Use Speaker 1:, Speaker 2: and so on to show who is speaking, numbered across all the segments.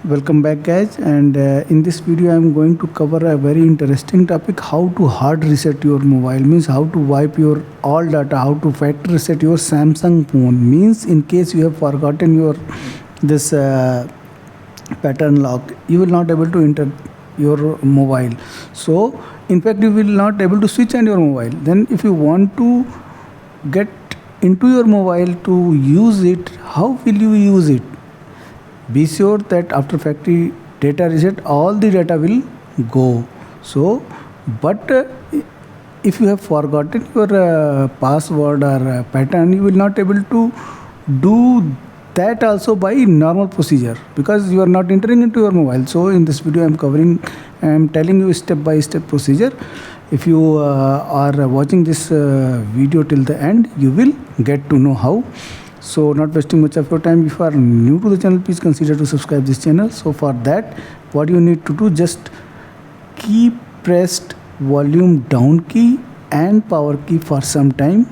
Speaker 1: Welcome back guys, and in this video I am going to cover a very interesting topic: how to hard reset your mobile. Means how to wipe your all data, how to factory reset your Samsung phone. Means in case you have forgotten your this pattern lock, you will not able to enter your mobile. So in fact you will not able to switch on your mobile. Then if you want to get into your mobile to use it, how will you use it? Be sure that after factory data reset all the data will go. So but if you have forgotten your password or pattern, you will not able to do that also by normal procedure, because you are not entering into your mobile. So in this video I am telling you step by step procedure. If you are watching this video till the end, you will get to know how. So not wasting much of your time, if you are new to the channel, please consider to subscribe this channel. So for that, what you need to do, just keep pressed volume down key and power key for some time.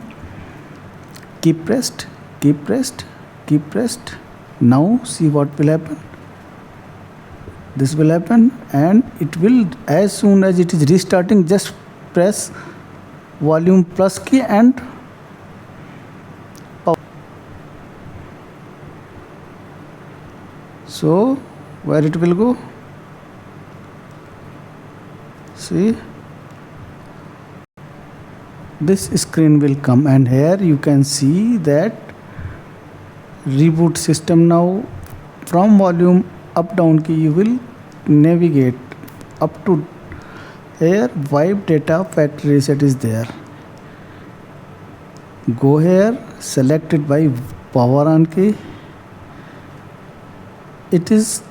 Speaker 1: Keep pressed, keep pressed, keep pressed. Now see what will happen. This will happen, and it will, as soon as it is restarting, just press volume plus key and power. So where it will go, see, this screen will come, and here you can see that reboot system. Now from volume up down key you will navigate up to here. Wipe data factory reset is there. Go here, select it by power on key. It is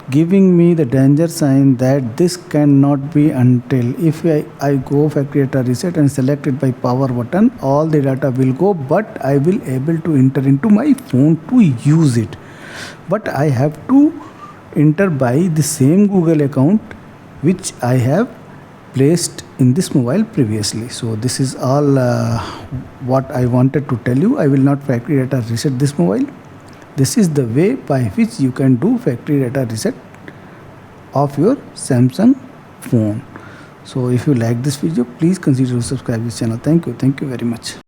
Speaker 1: giving me the danger sign that this cannot be until. If I go factory data reset and select it by power button, all the data will go, but I will able to enter into my phone to use it. But I have to enter by the same Google account which I have placed in this mobile previously. So this is all what I wanted to tell you. I will not factory data reset this mobile. This is the way by which you can do factory data reset of your Samsung phone. So if you like this video, please consider to subscribe this channel. Thank you very much.